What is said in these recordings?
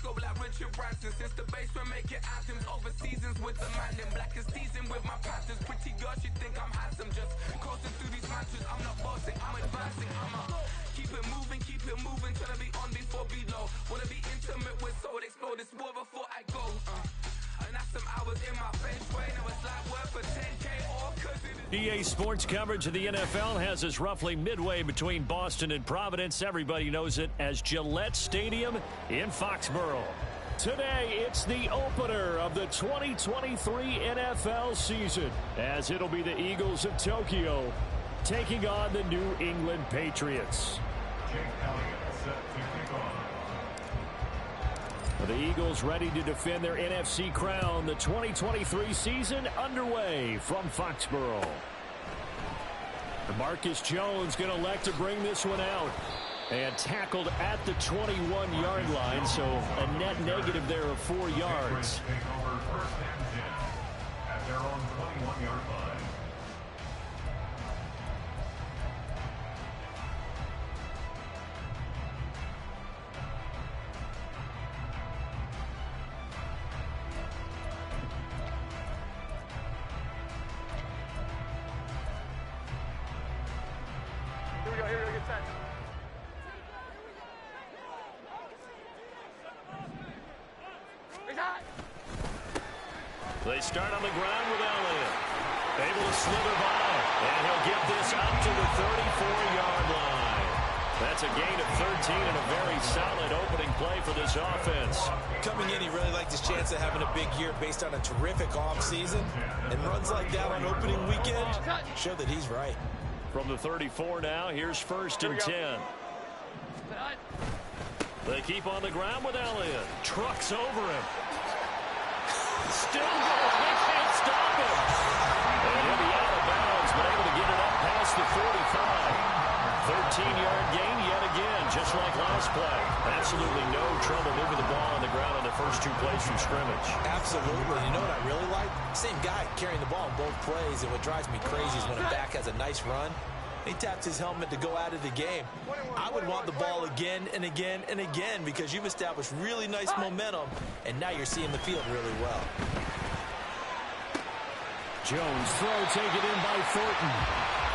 go like Richard Branson. Since the basement making anthems over seasons with the man. Then black is seasoned with my patterns. Pretty girls, you think I'm handsome. Just coasting through these matches. I'm not bossing, I'm advancing. Keep it moving. Tryna be on before below. Wanna be intimate with soul. Explore this war before I go. And that's some hours in my face way. Now it's like work for 10K or cause it is. EA Sports coverage of the NFL has us roughly midway between Boston and Providence. Everybody knows it as Gillette Stadium in Foxborough. Today, it's the opener of the 2023 NFL season, as it'll be the Eagles of Tokyo taking on the New England Patriots. The Eagles ready to defend their NFC crown. The 2023 season underway from Foxborough. Marcus Jones going to elect to bring this one out. And tackled at the 21-yard line, so a net negative there of 4 yards. At their own 21-yard line. Here we go, get set. They start on the ground with Elliott. Able to slither by, and he'll get this up to the 34-yard line. That's a gain of 13 and a very solid opening play for this offense. Coming in, he really liked his chance of having a big year based on a terrific offseason. And runs like that on opening weekend show that he's right. From the 34 now, here's 1st and 10. They keep on the ground with Elliott. Trucks over him. Still going. They can't stop him. And he'll be out of bounds, but able to get it up past the 45. 13-yard gain yet again, just like last play. Absolutely no trouble moving the ball on the ground on the first 2 plays from scrimmage. Absolutely. You know what I really like? Same guy carrying the ball in both plays, and what drives me crazy is when a back has a nice run, he taps his helmet to go out of the game. I would want the ball again and again and again because you've established really nice momentum, and now you're seeing the field really well. Jones throw taken in by Thornton.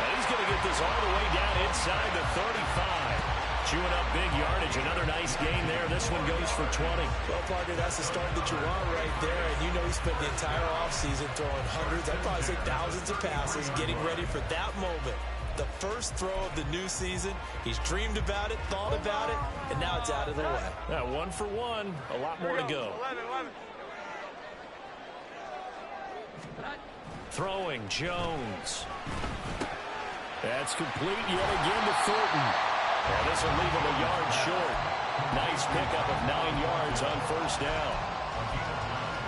And he's going to get this all the way down inside the 35. Chewing up big yardage. Another nice gain there. This one goes for 20. Well, partner, that's the start that you want right there. And you know he spent the entire offseason throwing hundreds, I'd probably say thousands of passes, getting ready for that moment. The first throw of the new season. He's dreamed about it, thought about it, and now it's out of the way. Now 1 for 1. A lot more to go. 11. Throwing Jones. That's complete yet again to Thornton. And this will leave him a yard short. Nice pickup of 9 yards on 1st down.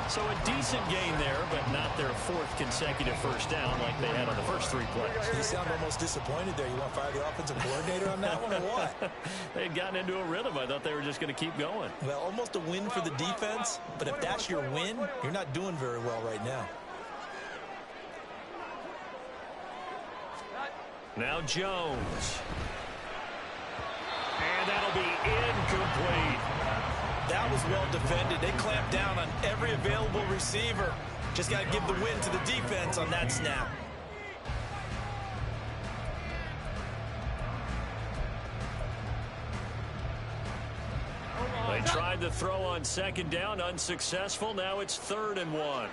So a decent gain there, but not their 4th consecutive 1st down like they had on the first 3 plays. You sound almost disappointed there. You want to fire the offensive coordinator on that one or what? They had gotten into a rhythm. I thought they were just going to keep going. Well, almost a win for the defense, but if that's your win, you're not doing very well right now. Now Jones. And that'll be incomplete. That was well defended. They clamped down on every available receiver. Just got to give the win to the defense on that snap. They tried to throw on 2nd down, unsuccessful. Now it's 3rd and 1. 11.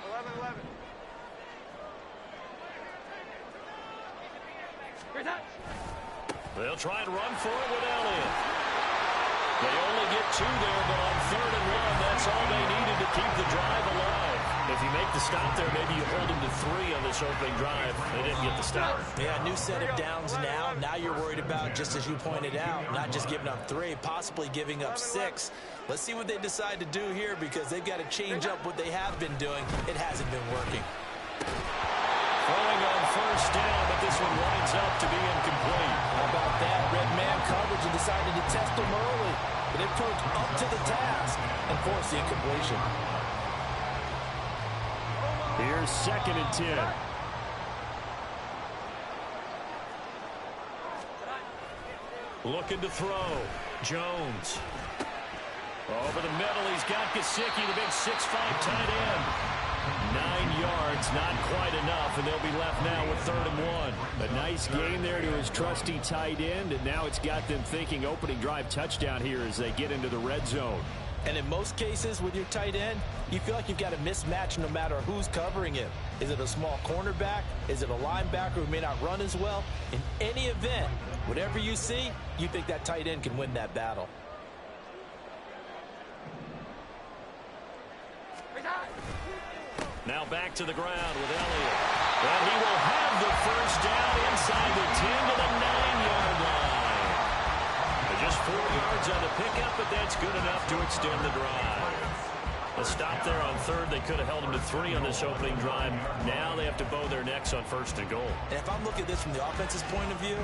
They'll try and run for it with Elliott. They only get 2 there, but on 3rd and 1, that's all they needed to keep the drive alive. If you make the stop there, maybe you hold them to 3 on this opening drive. They didn't get the stop. Yeah, new set of downs now. Now you're worried about, just as you pointed out, not just giving up 3, possibly giving up 6. Let's see what they decide to do here because they've got to change up what they have been doing. It hasn't been working. Throwing on 1st down, but this one winds up to be incomplete. How about that? Red man coverage and decided to test him early. But they've proved up to the task and forced the incompletion. Here's 2nd and 10. Looking to throw. Jones. Over the middle, he's got Gesicki, the big 6'5" tight end. 9 yards, not quite enough, and they'll be left now with 3rd and 1. A nice game there to his trusty tight end, and now it's got them thinking opening drive touchdown here as they get into the red zone. And in most cases with your tight end, you feel like you've got a mismatch no matter who's covering him. Is it a small cornerback? Is it a linebacker who may not run as well? In any event, whatever you see, you think that tight end can win that battle. Now back to the ground with Elliott. And he will have the first down inside the 10 to the 9-yard line. Just 4 yards on the pickup, but that's good enough to extend the drive. A stop there on 3rd. They could have held him to 3 on this opening drive. Now they have to bow their necks on 1st and goal. And if I'm looking at this from the offense's point of view,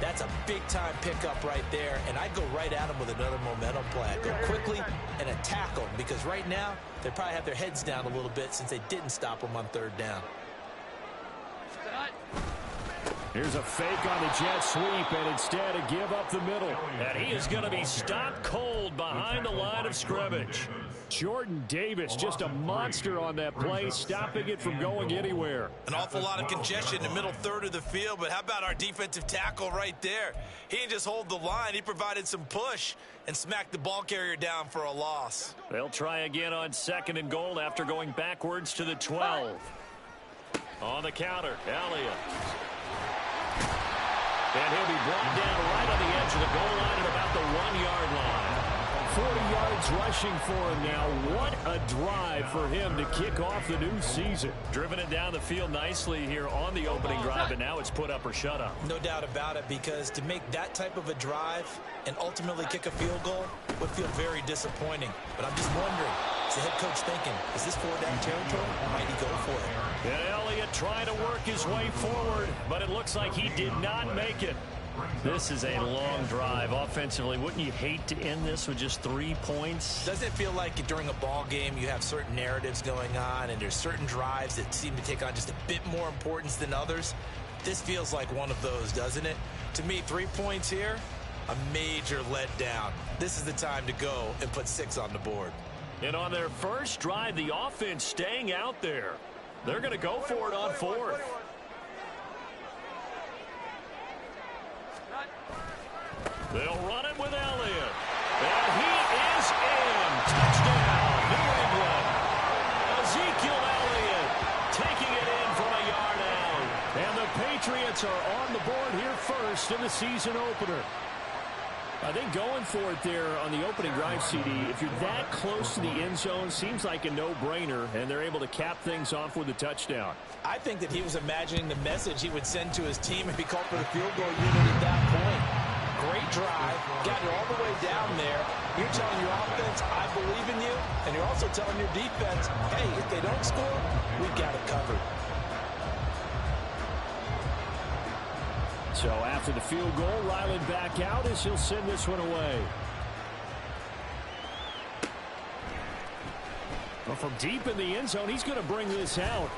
that's a big-time pickup right there, and I'd go right at him with another momentum play. I'd go quickly and attack them, because right now they probably have their heads down a little bit since they didn't stop them on 3rd down. Here's a fake on the jet sweep, and instead a give up the middle. And he is going to be stopped cold behind the line of scrimmage. Jordan Davis, just a monster on that play, stopping it from going anywhere. An awful lot of congestion in the middle 3rd of the field, but how about our defensive tackle right there? He didn't just hold the line, he provided some push and smacked the ball carrier down for a loss. They'll try again on 2nd and goal after going backwards to the 12. On the counter, Elliott. And he'll be brought down right on the edge of the goal line at about the 1-yard line. 40 yards rushing for him now. What a drive for him to kick off the new season. Driven it down the field nicely here on the opening drive, and now it's put up or shut up. No doubt about it, because to make that type of a drive and ultimately kick a field goal would feel very disappointing. But I'm just wondering, is the head coach thinking, is this 4-down territory, or might he go for it? And Elliott trying to work his way forward, but it looks like he did not make it. This is a long drive offensively. Wouldn't you hate to end this with just 3 points? Doesn't it feel like during a ball game you have certain narratives going on and there's certain drives that seem to take on just a bit more importance than others? This feels like one of those, doesn't it? To me, 3 points here, a major letdown. This is the time to go and put 6 on the board. And on their first drive, the offense staying out there. They're going to go for it on 4th. They'll run it with Elliott. And he is in. Touchdown, New England. Ezekiel Elliott taking it in from a yard out. And the Patriots are on the board here first in the season opener. I think going for it there on the opening drive, CD, if you're that close to the end zone, seems like a no-brainer, and they're able to cap things off with a touchdown. I think that he was imagining the message he would send to his team if he called for the field goal unit at that point. Great drive, got it all the way down there. You're telling your offense, I believe in you, and you're also telling your defense, hey, if they don't score, we've got it covered. So after the field goal, Ryland back out as he'll send this one away. Well, from deep in the end zone, he's going to bring this out.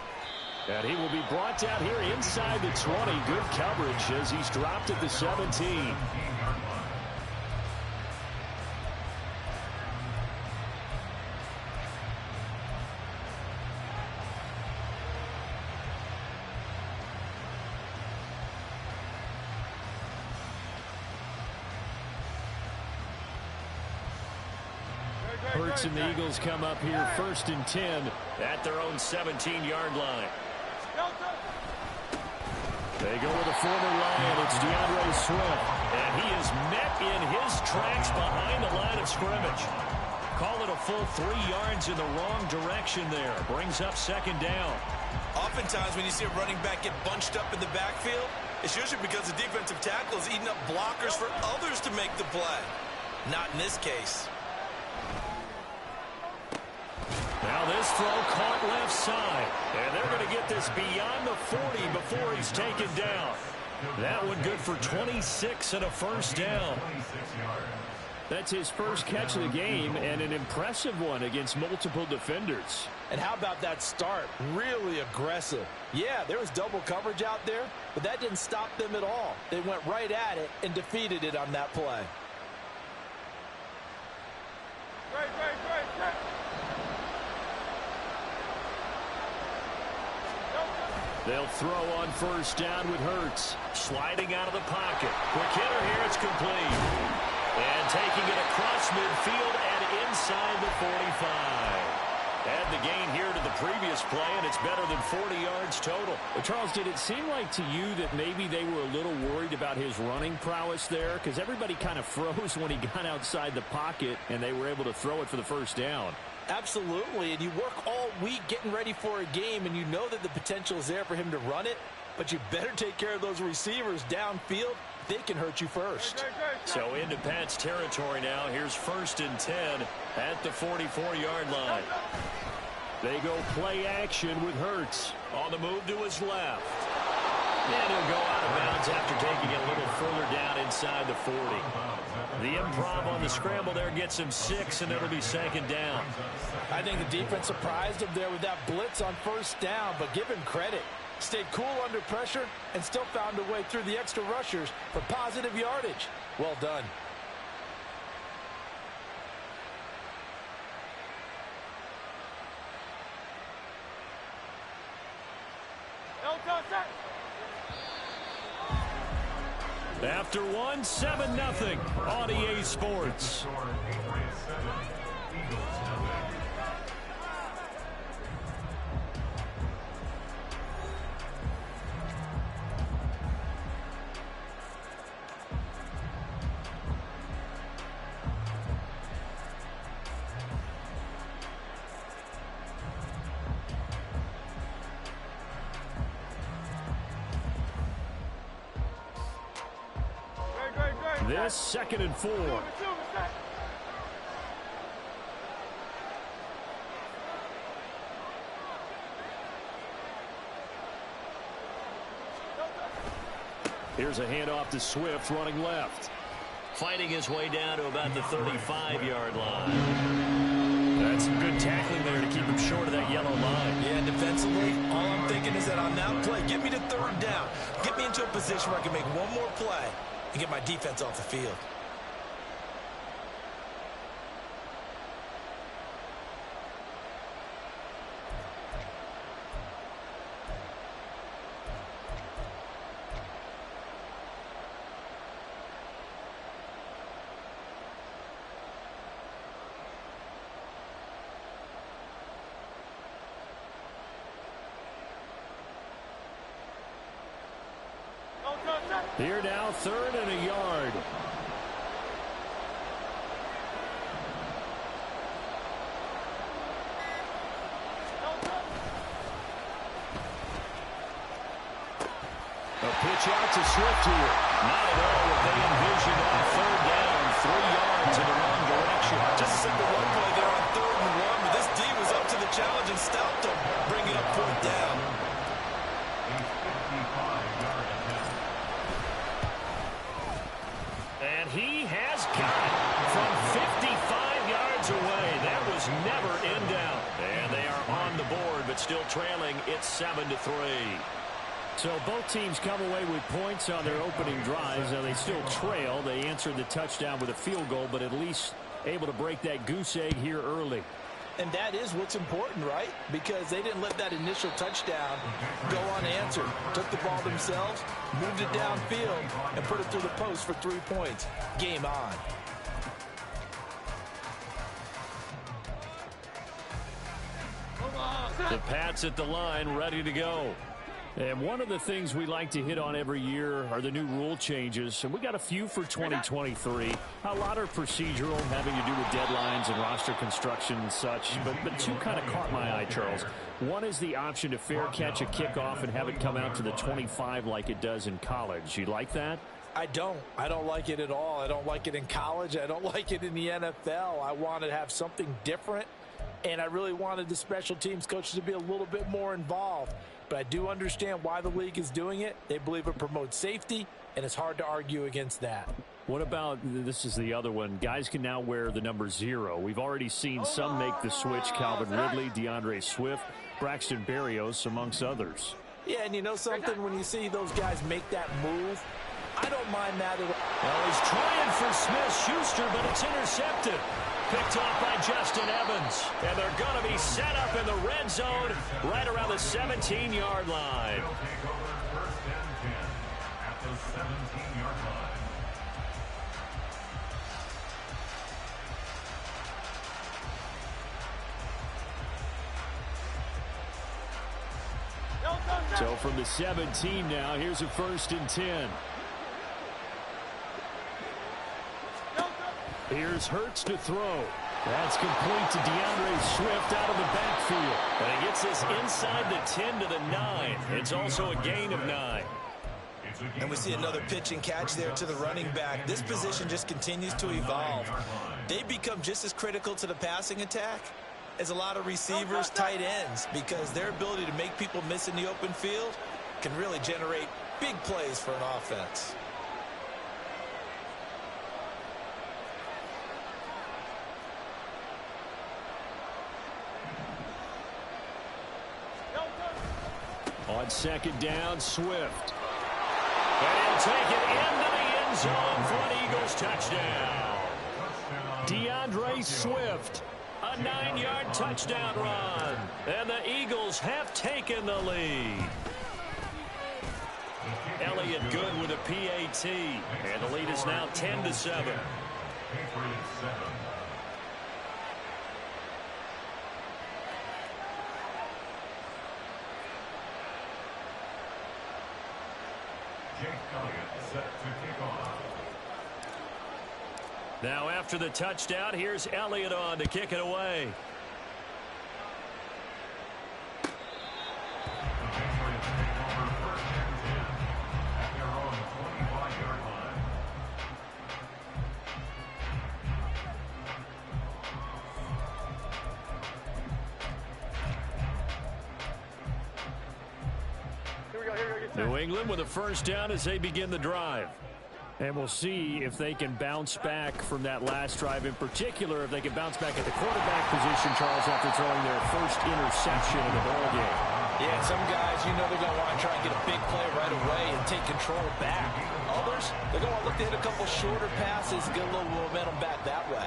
And he will be brought down here inside the 20. Good coverage as he's dropped at the 17. Hurts and the Eagles come up here 1st and 10 at their own 17-yard line. They go with a former Lion. It's DeAndre Swift. And he is met in his tracks behind the line of scrimmage. Call it a full 3 yards in the wrong direction there. Brings up 2nd down. Oftentimes when you see a running back get bunched up in the backfield, it's usually because the defensive tackle is eating up blockers for others to make the play. Not in this case. Now this throw caught left side. And they're going to get this beyond the 40 before he's taken down. That one good for 26 and a first down. That's his first catch of the game and an impressive one against multiple defenders. And how about that start? Really aggressive. Yeah, there was double coverage out there, but that didn't stop them at all. They went right at it and defeated it on that play. They'll throw on first down with Hurts. Sliding out of the pocket. Quick hitter here. It's complete. And taking it across midfield and inside the 45. Add the gain here to the previous play, and it's better than 40 yards total. But Charles, did it seem like to you that maybe they were a little worried about his running prowess there? Because everybody kind of froze when he got outside the pocket, and they were able to throw it for the first down. Absolutely, and you work all week getting ready for a game, and you know that the potential is there for him to run it, but you better take care of those receivers downfield. They can hurt you first. So into Pat's territory now. Here's 1st and 10 at the 44-yard line. They go play action with Hurts on the move to his left. And he'll go out of bounds after taking it a little further down inside the 40. The improv on the scramble there gets him 6, and it'll be 2nd down. I think the defense surprised him there with that blitz on first down, but give him credit. Stayed cool under pressure and still found a way through the extra rushers for positive yardage. Well done. After one, 7-0 on EA Sports. This 2nd and 4. Here's a handoff to Swift running left. Fighting his way down to about the 35-yard line. That's some good tackling there to keep him short of that yellow line. Yeah, defensively, all I'm thinking is that on that play, get me to 3rd down. Get me into a position where I can make one more play and get my defense off the field. Here now, 3rd and a yard. A pitch out to Swift here. Not at all what they envisioned on 3rd down. 3 yards in the wrong direction. Just a simple run play there on 3rd and 1, but this D was up to the challenge and stopped him. Bring it up 4th down. And he has got it from 55 yards away. That was never in doubt. And they are on the board, but still trailing. It's 7-3. So both teams come away with points on their opening drives. Now they still trail. They answered the touchdown with a field goal, but at least able to break that goose egg here early. And that is what's important, right? Because they didn't let that initial touchdown go unanswered. Took the ball themselves, moved it downfield, and put it through the post for 3 points. Game on. The Pats at the line, ready to go. And one of the things we like to hit on every year are the new rule changes. And we got a few for 2023. A lot are procedural, having to do with deadlines and roster construction and such. But two kind of caught my eye, Charles. One is the option to fair catch a kickoff and have it come out to the 25 like it does in college. You like that? I don't like it at all. I don't like it in college. I don't like it in the NFL. I want to have something different. And I really wanted the special teams coaches to be a little bit more involved. But I do understand why the league is doing it. They believe it promotes safety, and it's hard to argue against that. What about, this is the other one, guys can now wear the number 0. We've already seen some make the switch, Calvin Ridley, DeAndre Swift, Braxton Berrios, amongst others. Yeah, and you know something? When you see those guys make that move, I don't mind that at all. Well, he's trying for Smith-Schuster, but it's intercepted. picked off by Justin Evans. And they're going to be set up in the red zone right around the 17-yard line. They'll take over first and 10 at the 17-yard line. So from the 17 now, here's a 1st and 10. Here's Hurts to throw. That's complete to DeAndre Swift out of the backfield. And he gets this inside the 10 to the 9. It's also a gain of 9. And we see another pitch and catch there to the running back. This position just continues to evolve. They become just as critical to the passing attack as a lot of receivers, tight ends, because their ability to make people miss in the open field can really generate big plays for an offense. On 2nd down, Swift. And he'll take it into the end zone for an Eagles touchdown. DeAndre Swift. A 9-yard touchdown run. And the Eagles have taken the lead. Elliott good with a PAT. And the lead is now 10-7. Patriots 7. Jake Elliott set to kick off. Now after the touchdown, here's Elliott on to kick it away. The Patriots take over first and 10 at their own 25-yard line. New England with a 1st down as they begin the drive. And we'll see if they can bounce back from that last drive, in particular if they can bounce back at the quarterback position, Charles, after throwing their first interception of the ball game. Yeah, some guys, you know, they're going to want to try and get a big play right away and take control back. Others, they're going to look to hit a couple shorter passes, get a little momentum back that way.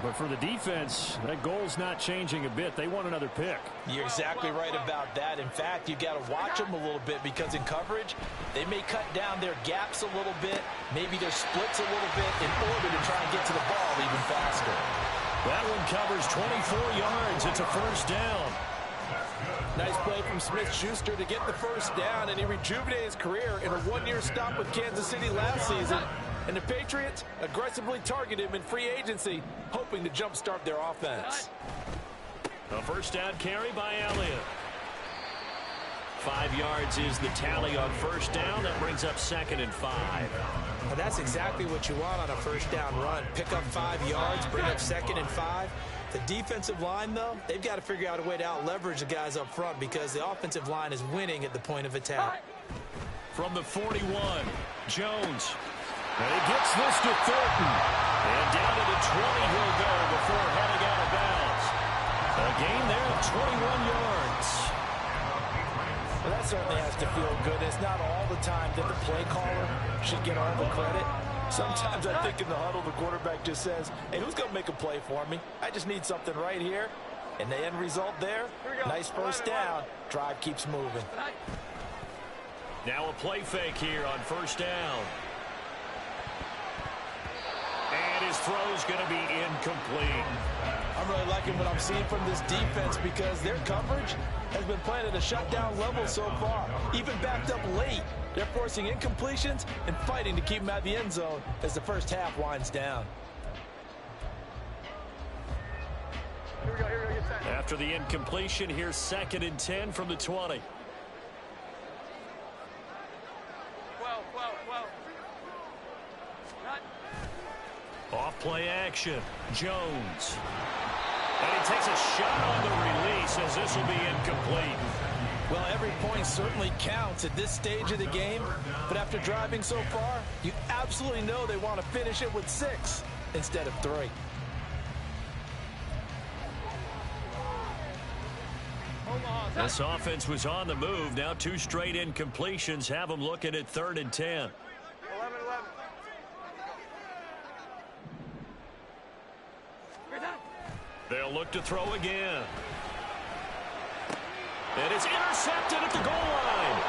But for the defense, that goal's not changing a bit. They want another pick. You're exactly right about that. In fact, you got to watch them a little bit because in coverage, they may cut down their gaps a little bit, maybe their splits a little bit in order to try and get to the ball even faster. That one covers 24 yards. It's a 1st down. Nice play from Smith-Schuster to get the 1st down, and he rejuvenated his career in a 1-year stop with Kansas City last season. And the Patriots aggressively target him in free agency, hoping to jumpstart their offense. A 1st down carry by Elliott. 5 yards is the tally on 1st down. That brings up 2nd and 5. Well, that's exactly what you want on a 1st down run. Pick up 5 yards, bring up 2nd and 5. The defensive line, though, they've got to figure out a way to out-leverage the guys up front because the offensive line is winning at the point of attack. From the 41, Jones. And he gets this to Thornton. And down to the 20 he'll go before heading out of bounds. A gain there of 21 yards. Well, that certainly has to feel good. It's not all the time that the play caller should get all the credit. Sometimes I think in the huddle, the quarterback just says, hey, who's going to make a play for me? I just need something right here. And the end result there, nice 1st down. Drive keeps moving. Now a play fake here on 1st down. And his throw's going to be incomplete. I'm really liking what I'm seeing from this defense because their coverage has been playing at a shutdown level so far. Even backed up late, they're forcing incompletions and fighting to keep them out of the end zone as the 1st half winds down. After the incompletion, here's 2nd and 10 from the 20. Off play action, Jones. And he takes a shot on the release as this will be incomplete. Well, every point certainly counts at this stage of the game, but after driving so far, you absolutely know they want to finish it with 6 instead of 3. This offense was on the move. Now 2 straight incompletions have them looking at 3rd and 10. 11-11. They'll look to throw again. And it's intercepted at the goal line.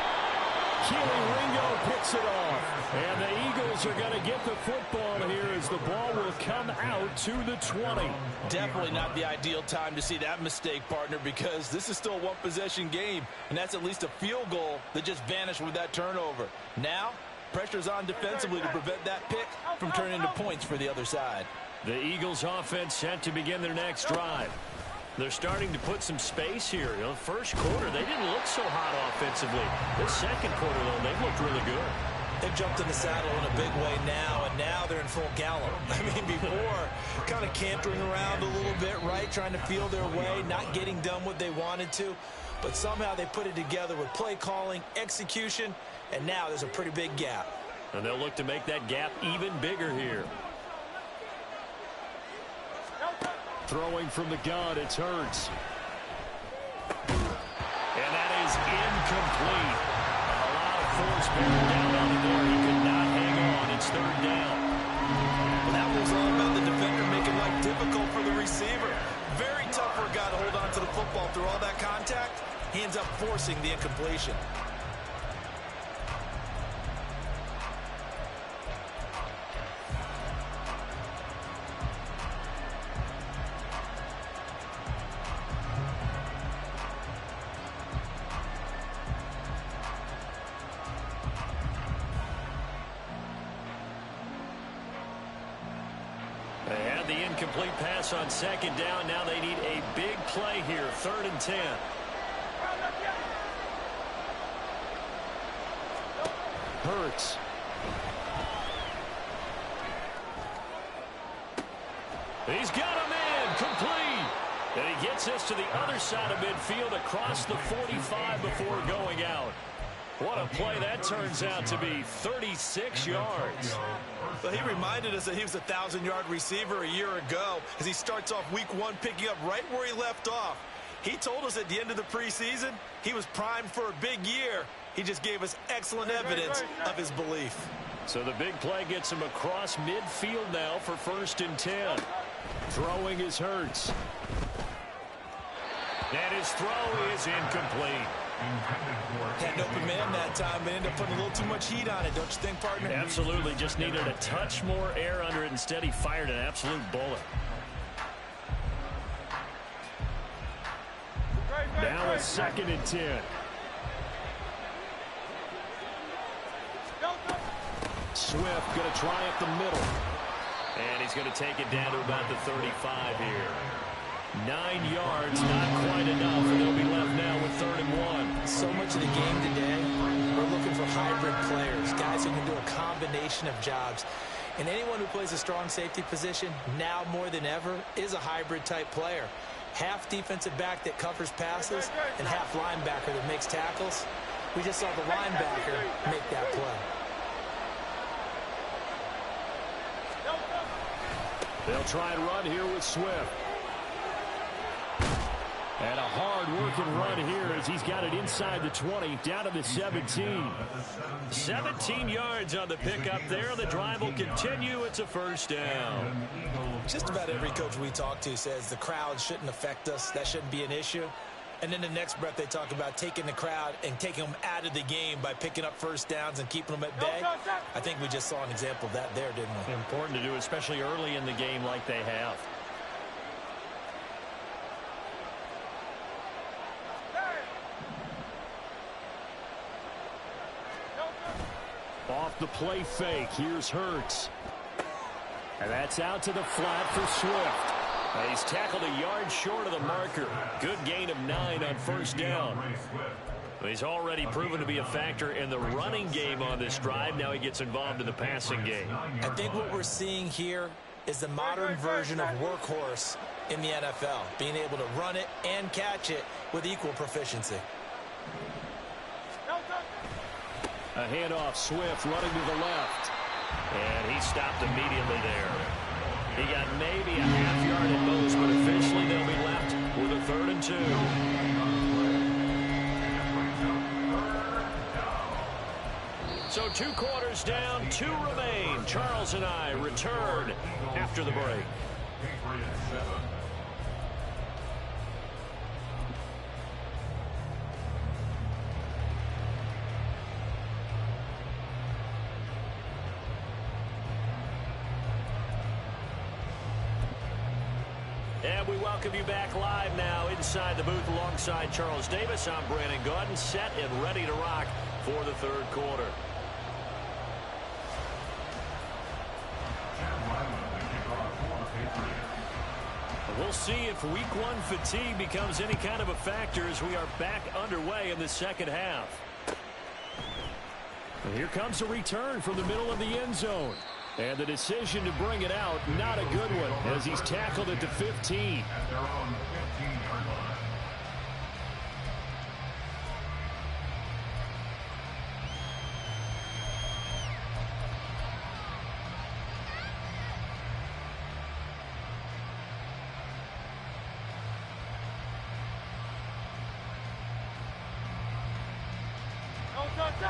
Keely Ringo picks it off. And the Eagles are going to get the football here as the ball will come out to the 20. Definitely not the ideal time to see that mistake, partner, because this is still a one-possession game, and that's at least a field goal that just vanished with that turnover. Now, pressure's on defensively to prevent that pick from turning into points for the other side. The Eagles offense set to begin their next drive. They're starting to put some space here. You know, first quarter, they didn't look so hot offensively. This second quarter, though, they've looked really good. They've jumped in the saddle in a big way now, and now they're in full gallop. I mean, before, kind of cantering around a little bit, right, trying to feel their way, not getting done what they wanted to. But somehow they put it together with play calling, execution, and now there's a pretty big gap. And they'll look to make that gap even bigger here. Throwing from the gun, it's Hurts. And that is incomplete. A lot of force bearing down on him there. He could not hang on. It's third down. Well, that was all about the defender making life difficult for the receiver. Very tough for a guy to hold on to the football through all that contact. He ends up forcing the incompletion. Incomplete pass on second down. Now they need a big play here. 3rd and 10. Hurts. He's got a man complete. And he gets this to the other side of midfield across the 45 before going out. What a play that turns out to be. 36 yards. Well, he reminded us that he was a 1,000-yard receiver a year ago as he starts off week 1 picking up right where he left off. He told us at the end of the preseason he was primed for a big year. He just gave us excellent evidence of his belief. So the big play gets him across midfield now for 1st and 10. Throwing is Hurts. And his throw is incomplete. Had an open man that time, but ended up putting a little too much heat on it, don't you think, partner? Absolutely. Just needed a touch more air under it. Instead, he fired an absolute bullet. Now it's 2nd and 10. Swift going to try up the middle. And he's going to take it down to about the 35 here. 9 yards, not quite enough, and they'll be left now with 3rd and 1. So much of the game today, we're looking for hybrid players, guys who can do a combination of jobs. And anyone who plays a strong safety position, now more than ever, is a hybrid type player. Half defensive back that covers passes, and half linebacker that makes tackles. We just saw the linebacker make that play. They'll try and run here with Swift. And a hard-working run here as he's got it inside the 20, down to the 17. 17 yards on the pickup there. The drive will continue. It's a 1st down. Just about every coach we talk to says the crowd shouldn't affect us. That shouldn't be an issue. And then the next breath they talk about taking the crowd and taking them out of the game by picking up 1st downs and keeping them at bay. I think we just saw an example of that there, didn't we? Important to do, especially early in the game like they have. Off the play fake, here's Hurts. And that's out to the flat for Swift. And he's tackled a yard short of the marker. Good gain of 9 on 1st down. He's already proven to be a factor in the running game on this drive. Now he gets involved in the passing game. I think what we're seeing here is the modern version of workhorse in the NFL, being able to run it and catch it with equal proficiency. A handoff, Swift running to the left. And he stopped immediately there. He got maybe a half yard at most, but officially they'll be left with a 3rd and 2. So 2 quarters down, 2 remain. Charles and I return after the break. And we welcome you back live now inside the booth alongside Charles Davis. I'm Brandon Gaudin, set and ready to rock for the third quarter. We'll see if week one fatigue becomes any kind of a factor as we are back underway in the second half. And here comes a return from the middle of the end zone. And the decision to bring it out, not a good one, as he's tackled at the 15. At their own 15-yard line.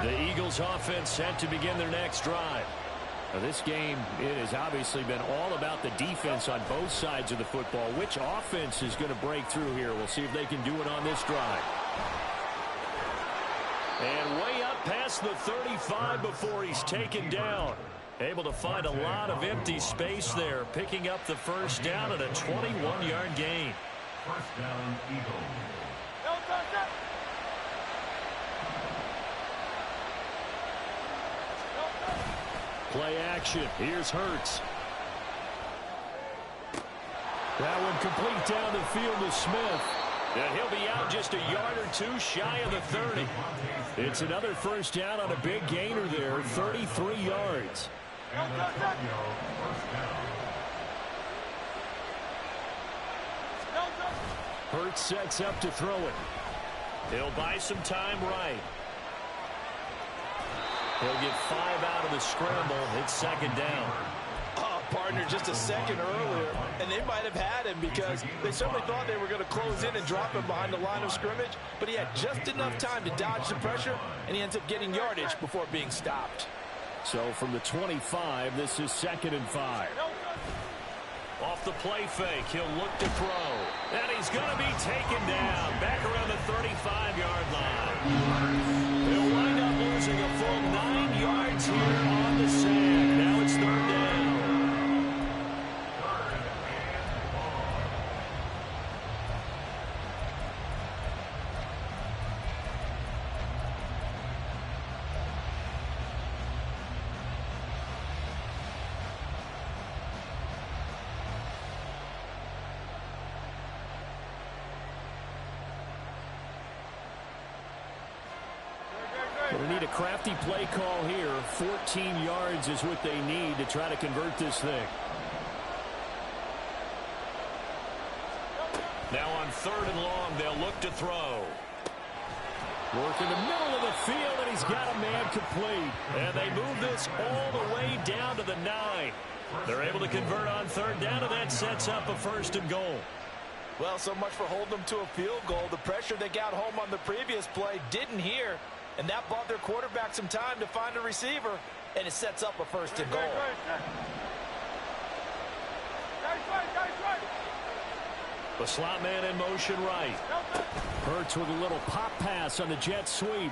The Eagles offense set to begin their next drive. Now this game, it has obviously been all about the defense on both sides of the football. Which offense is going to break through here? We'll see if they can do it on this drive. And way up past the 35 before he's taken down. Able to find a lot of empty space there, picking up the first down and a 21-yard gain. First down, Eagles. Play action. Here's Hurts. That one complete down the field to Smith. And he'll be out just a yard or two shy of the 30. It's another first down on a big gainer there, 33 yards. Hurts sets up to throw it. He'll buy some time right. He'll get 5 out of the scramble. It's second down. Oh, partner, just a second earlier, and they might have had him because they certainly thought they were going to close in and drop him behind the line of scrimmage, but he had just enough time to dodge the pressure, and he ends up getting yardage before being stopped. So from the 25, this is 2nd and 5. Off the play fake, he'll look to throw. And he's going to be taken down back around the 35-yard line. He'll wind up losing a full 9 yards here on the sack. Now it's 3rd down. They need a crafty play call here. 14 yards is what they need to try to convert this thing. Now on 3rd and long, they'll look to throw. Work in the middle of the field, and he's got a man complete. And they move this all the way down to the 9. They're able to convert on 3rd down, and that sets up a 1st and goal. Well, so much for holding them to a field goal. The pressure they got home on the previous play didn't hear. And that bought their quarterback some time to find a receiver, and it sets up a 1st and goal. The slot man in motion right. Hurts with a little pop pass on the jet sweep.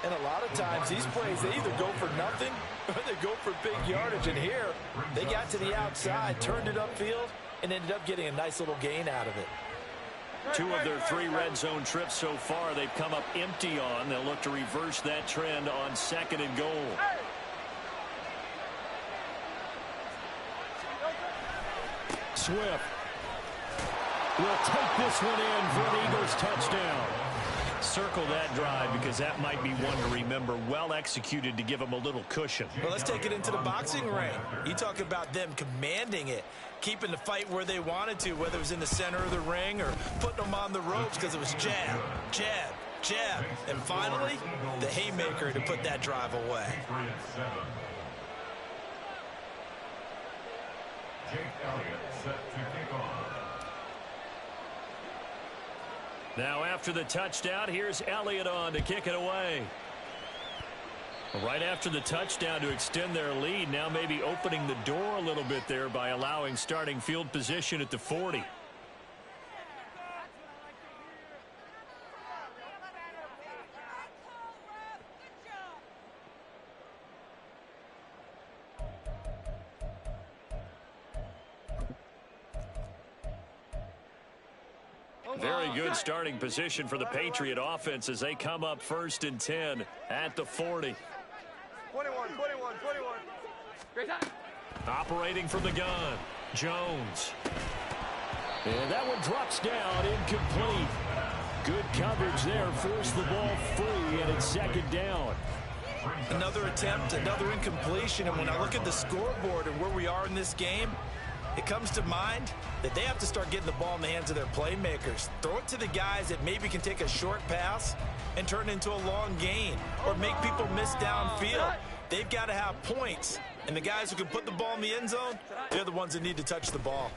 And a lot of times these plays, they either go for nothing or they go for big yardage. And here, they got to the outside, turned it upfield, and ended up getting a nice little gain out of it. 2 of their 3 red zone trips so far they've come up empty on. They'll look to reverse that trend on 2nd and goal. Swift will take this one in for an Eagles touchdown. Circle that drive because that might be one to remember. Well executed to give them a little cushion. Well, let's take it into the boxing ring. You talk about them commanding it, keeping the fight where they wanted to, whether it was in the center of the ring or putting them on the ropes because it was jab, jab, jab. And finally, the haymaker to put that drive away. Jake Elliott set to kick off. Now after the touchdown, here's Elliott on to kick it away. Right after the touchdown to extend their lead, now maybe opening the door a little bit there by allowing starting field position at the 40. Very good starting position for the Patriot offense as they come up 1st and 10 at the 40. 21. Great time. Operating from the gun, Jones. And that one drops down, incomplete. Good coverage there, forced the ball free, and it's 2nd down. Another attempt, another incompletion, and when I look at the scoreboard and where we are in this game, it comes to mind that they have to start getting the ball in the hands of their playmakers. Throw it to the guys that maybe can take a short pass and turn it into a long gain or make people miss downfield. They've got to have points, and the guys who can put the ball in the end zone, they're the ones that need to touch the ball.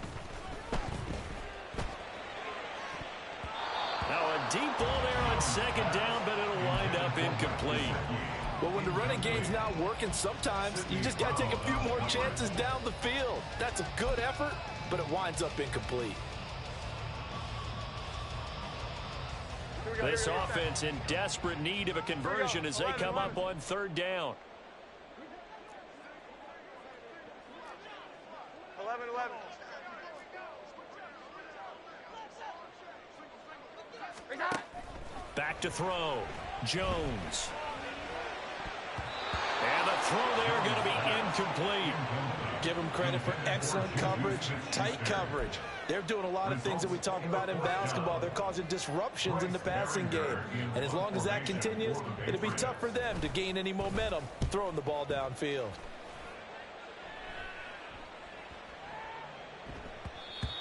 Now a deep ball there on 2nd down, but it'll wind up incomplete. Well, when the running game's not working, sometimes you just got to take a few more chances down the field. That's a good effort, but it winds up incomplete. This offense in desperate need of a conversion as they come up on 3rd down. 11. Back to throw, Jones. And the throw there going to be incomplete. Give them credit for excellent coverage, tight coverage. They're doing a lot of things that we talk about in basketball. They're causing disruptions in the passing game. And as long as that continues, it'll be tough for them to gain any momentum throwing the ball downfield.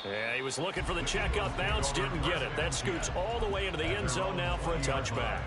Yeah, he was looking for the checkup bounce, didn't get it. That scoots all the way into the end zone now for a touchback.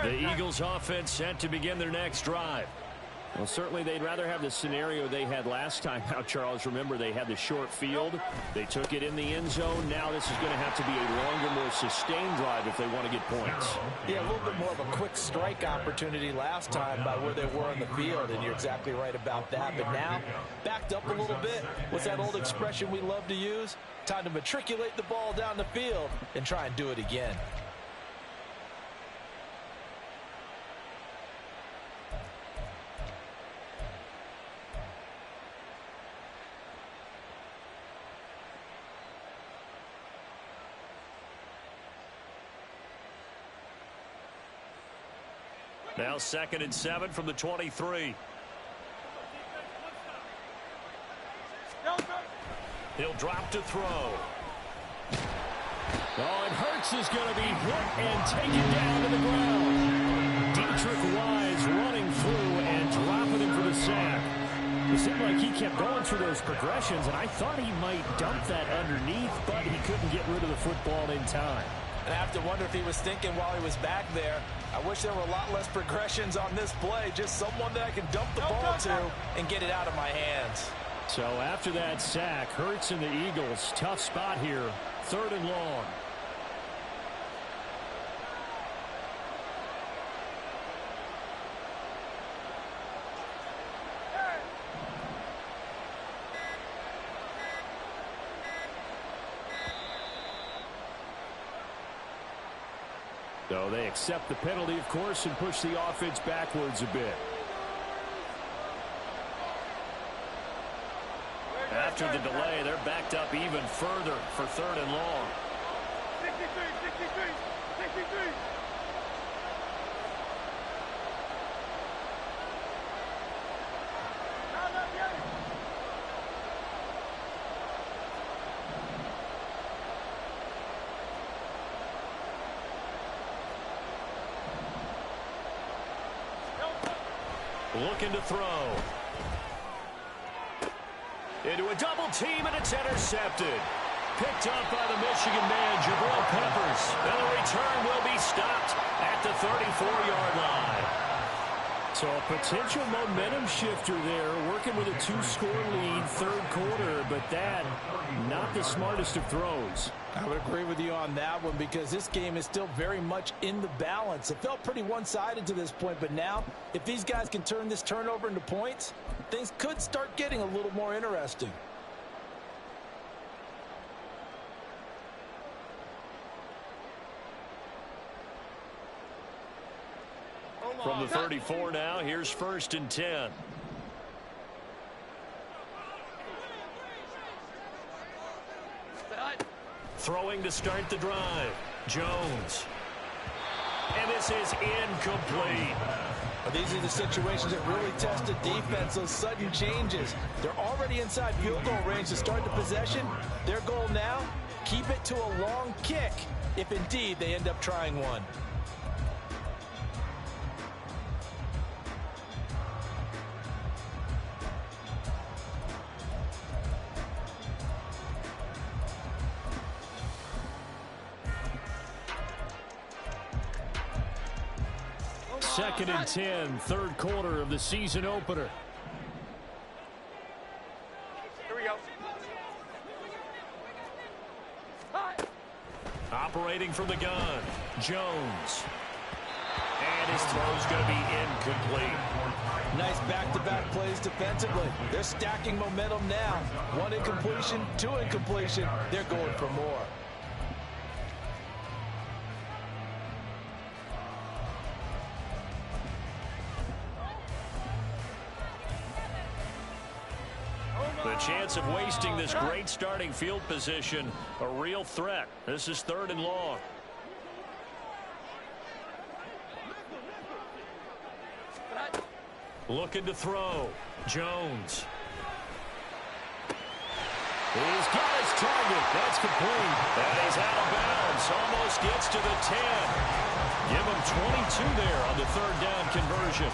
The Eagles offense set to begin their next drive. Well, certainly they'd rather have the scenario they had last time. Now, Charles, remember they had the short field. They took it in the end zone. Now this is going to have to be a longer, more sustained drive if they want to get points. Yeah, a little bit more of a quick strike opportunity last time by where they were on the field, and you're exactly right about that. But now, backed up a little bit. What's that old expression we love to use? Time to matriculate the ball down the field and try and do it again. Now 2nd and 7 from the 23. He'll drop to throw. Oh, and Hurts is going to be hit and taken down to the ground. Dietrich Wise running through and dropping him for the sack. It seemed like he kept going through those progressions, and I thought he might dump that underneath, but he couldn't get rid of the football in time. And I have to wonder if he was thinking while he was back there, I wish there were a lot less progressions on this play. Just someone that I can dump the ball to and get it out of my hands. So after that sack, Hurts and the Eagles, tough spot here, 3rd and long. So they accept the penalty, of course, and push the offense backwards a bit. After the delay, they're backed up even further for 3rd and long. 63. Looking to throw. Into a double team, and it's intercepted. Picked up by the Michigan man, Jabril Peppers. And the return will be stopped at the 34-yard line. So a potential momentum shifter there, working with a 2-score lead, third quarter, but that, not the smartest of throws. I would agree with you on that one because this game is still very much in the balance. It felt pretty one-sided to this point, but now, if these guys can turn this turnover into points, things could start getting a little more interesting. From the 34 now, here's 1st and 10. Throwing to start the drive. Jones. And this is incomplete. These are the situations that really test the defense, those sudden changes. They're already inside field goal range to start the possession. Their goal now, keep it to a long kick, if indeed they end up trying one. Second and 10, third quarter of the season opener. Here we go. Operating from the gun, Jones. And his throw's going to be incomplete. Nice back-to-back plays defensively. They're stacking momentum now. 1 incompletion, 2 incompletion. They're going for more. The chance of wasting this great starting field position, a real threat. This is 3rd and long. Looking to throw. Jones. He's got his target. That's complete. And he's out of bounds. Almost gets to the 10. Give him 22 there on the 3rd down conversion.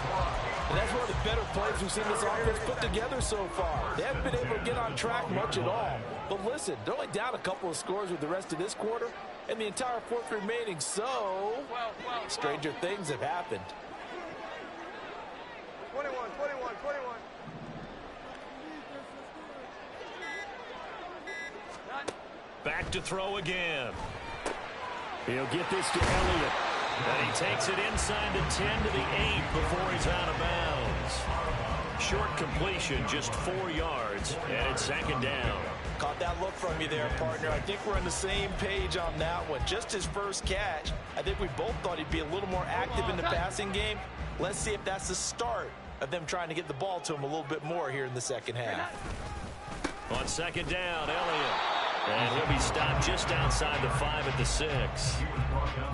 And that's one of the better plays we've seen this offense put together so far. They haven't been able to get on track much at all. But listen, they're only down a couple of scores with the rest of this quarter and the entire 4th remaining. So, stranger things have happened. 21, 21, 21. Back to throw again. He'll get this to Elliott. And he takes it inside the 10 to the 8 before he's out of bounds. Short completion, just 4 yards, and it's 2nd down. Caught that look from you there, partner. I think we're on the same page on that one. Just his first catch. I think we both thought he'd be a little more active in the passing game. Let's see if that's the start of them trying to get the ball to him a little bit more here in the second half. On 2nd down, Elliott. And he'll be stopped just outside the 5 at the 6.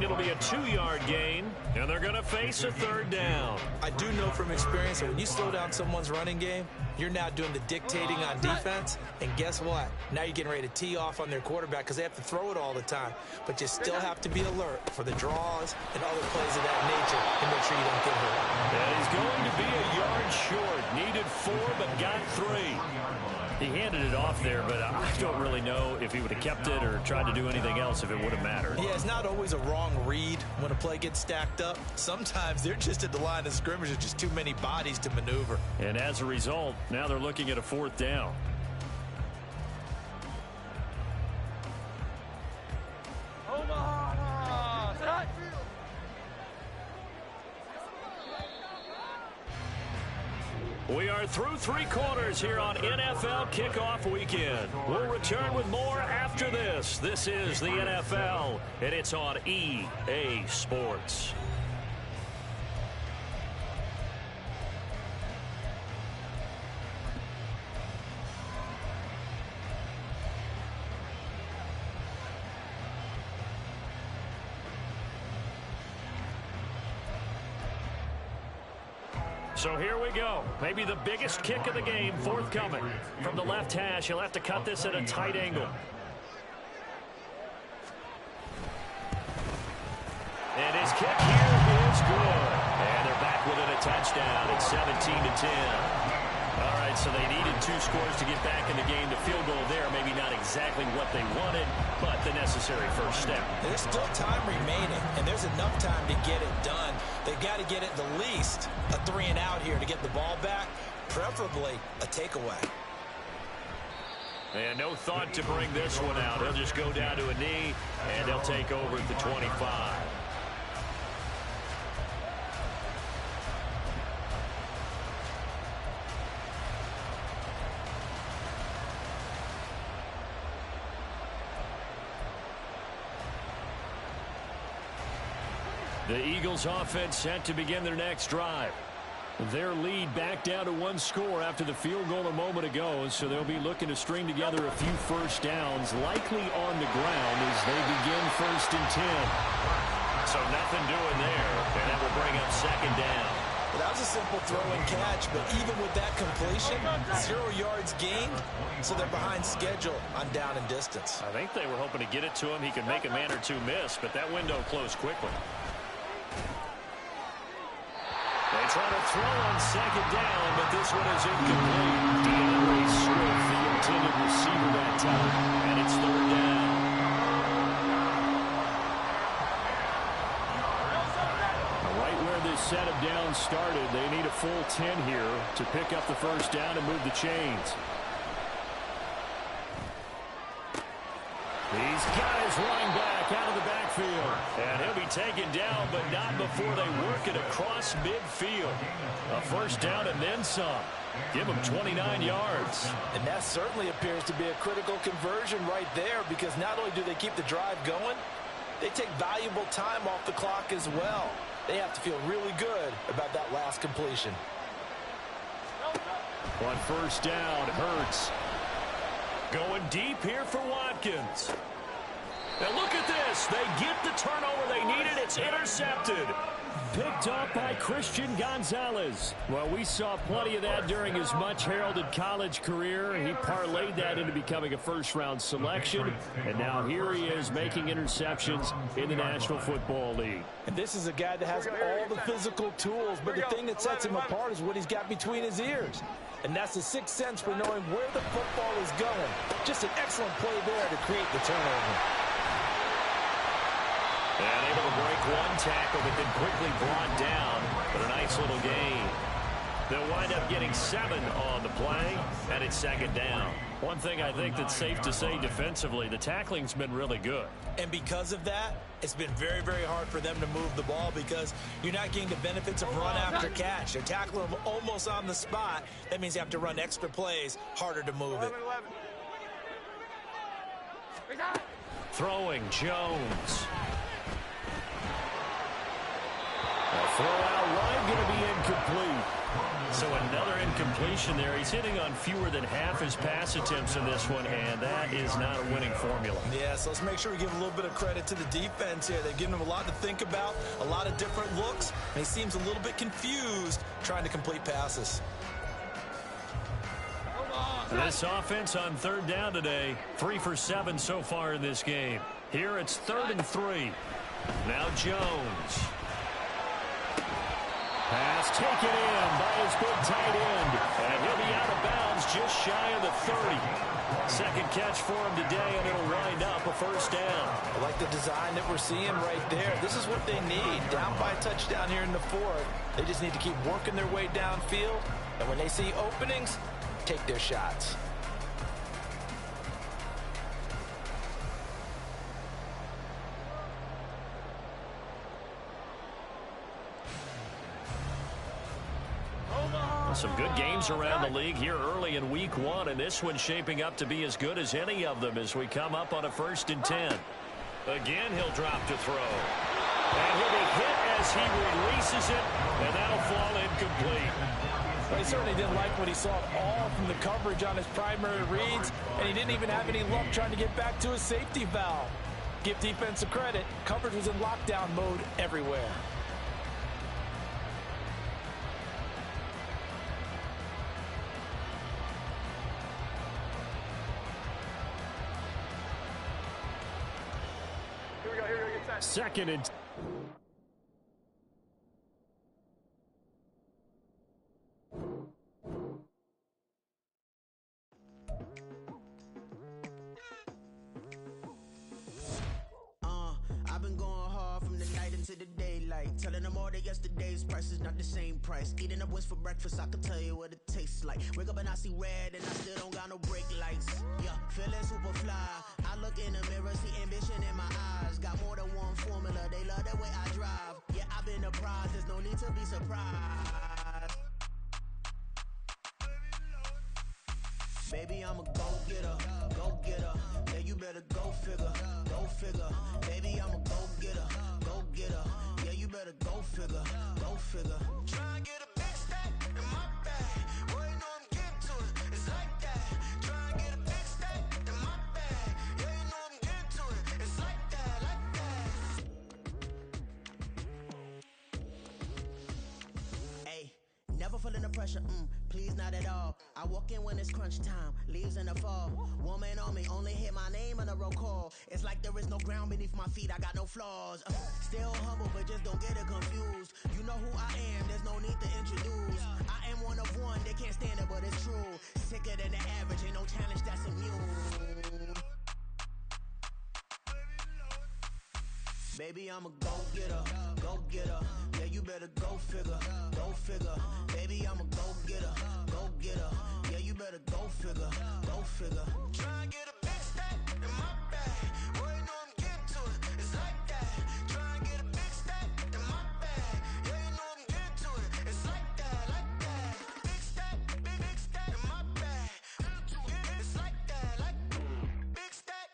It'll be a 2-yard gain, and they're going to face a 3rd down. I do know from experience that when you slow down someone's running game, you're now doing the dictating on defense. And guess what? Now you're getting ready to tee off on their quarterback because they have to throw it all the time. But you still have to be alert for the draws and other plays of that nature and make sure you don't get hurt. And he's going to be a yard short. Needed 4, but got 3. He handed it off there, but I don't really know if he would have kept it or tried to do anything else if it would have mattered. Yeah, it's not always a wrong read when a play gets stacked up. Sometimes they're just at the line of scrimmage with just too many bodies to maneuver. And as a result, now they're looking at a 4th down. We are through 3 quarters here on NFL Kickoff Weekend. We'll return with more after this. This is the NFL, and it's on EA Sports. So here we go. Maybe the biggest kick of the game forthcoming. From the left hash, he'll have to cut this at a tight angle. And his kick here is good. And they're back within a touchdown. It's 17-10. All right, so they needed 2 scores to get back in the game. The field goal there, maybe not exactly what they wanted, but the necessary first step. There's still time remaining, and there's enough time to get it done. They've got to get at the least a 3-and-out here to get the ball back, preferably a takeaway. And no thought to bring this one out. He'll just go down to a knee, and they'll take over at the 25. The Eagles offense set to begin their next drive. Their lead back down to 1 score after the field goal a moment ago, so they'll be looking to string together a few first downs, likely on the ground as they begin 1st and 10. So nothing doing there, and that will bring up 2nd down. Well, that was a simple throw and catch, but even with that completion, 0 yards gained, so they're behind schedule on down and distance. I think they were hoping to get it to him. He could make a man or two miss, but that window closed quickly. They try to throw on 2nd down, but this one is incomplete. DeAndre Swift, the intended receiver that time, and it's 3rd down. Right where this set of downs started, they need a full 10 here to pick up the 1st down and move the chains. He's got his running back out of the backfield. And he'll be taken down, but not before they work it across midfield. A 1st down and then some. Give him 29 yards. And that certainly appears to be a critical conversion right there, because not only do they keep the drive going, they take valuable time off the clock as well. They have to feel really good about that last completion. On 1st down, Hurts. Going deep here for Watkins. And look at this. They get the turnover they needed. It's intercepted. Picked up by Christian Gonzalez. Well, we saw plenty of that during his much-heralded college career. He parlayed that into becoming a first-round selection. And now here he is making interceptions in the National Football League. And this is a guy that has all the physical tools, but the thing that sets him apart is what he's got between his ears. And that's the 6th sense for knowing where the football is going. Just an excellent play there to create the turnover. And able to break one tackle, but then quickly brought down. But a nice little gain. They'll wind up getting 7 on the play, and it's 2nd down. One thing I think that's safe to say defensively, the tackling's been really good. And because of that, it's been very, very hard for them to move the ball because you're not getting the benefits of run after catch. They're tackling them almost on the spot. That means you have to run extra plays, harder to move it. Throwing Jones. A throw out wide, going to be incomplete. So another incompletion there. He's hitting on fewer than half his pass attempts in this one, and that is not a winning formula. Yeah, so let's make sure we give a little bit of credit to the defense here. They've given him a lot to think about, a lot of different looks, and he seems a little bit confused trying to complete passes. This offense on 3rd down today, 3 for 7 so far in this game. Here it's 3rd and 3. Now Jones. Pass taken in by his big tight end. And he'll be out of bounds just shy of the 30. 2nd catch for him today, and it'll wind up a 1st down. I like the design that we're seeing right there. This is what they need. Down by a touchdown here in the 4th. They just need to keep working their way downfield. And when they see openings, take their shots. Some good games around the league here early in week 1, and this one's shaping up to be as good as any of them as we come up on a 1st and 10. Again, he'll drop to throw. And he'll be hit as he releases it, and that'll fall incomplete. But he certainly didn't like what he saw at all from the coverage on his primary reads, and he didn't even have any luck trying to get back to his safety valve. Give defensive credit. Coverage was in lockdown mode everywhere. Second and... I've been going hard from the night into the daylight. like. Telling them all that yesterday's price is not the same price. Eating up wings for breakfast, I can tell you what it tastes like. Wake up and I see red and I still don't got no brake lights. Yeah, feeling super fly. I look in the mirror, see ambition in my eyes. Got more than one formula, they love the way I drive. Yeah, I've been apprised, there's no need to be surprised. Baby, I'm a go-getter, go-getter. Yeah, you better go figure, go figure. Baby, I'm a go-getter, go-getter. Yeah, you better go figure, go figure. Try and get a big stack in my bag. Boy, you know I'm getting to it, it's like that. Try and get a big stack in my bag. Yeah, you know I'm getting to it, it's like that, like that. Hey, never feeling the pressure, please not at all. I walk in when it's crunch time, leaves in the fall. Woman on me, only hit my name on a roll call. It's like there is no ground beneath my feet, I got no flaws. Still humble, but just don't get it confused. You know who I am, there's no need to introduce. I am one of one, they can't stand it, but it's true. Sicker than the average, ain't no challenge that's immune. Baby, I'm a go-getter, go-getter. Yeah, you better go figure, go figure. Baby, I'm a go-getter, go-getter. Yeah, you better go figure, go figure. Try and get a big stack in my bag. Boy, you know I'm getting to it, it's like that. Try and get a big stack in my bag. Yeah, you know I'm getting to it, it's like that, like that. Big stack in my bag. It's like that, like big stack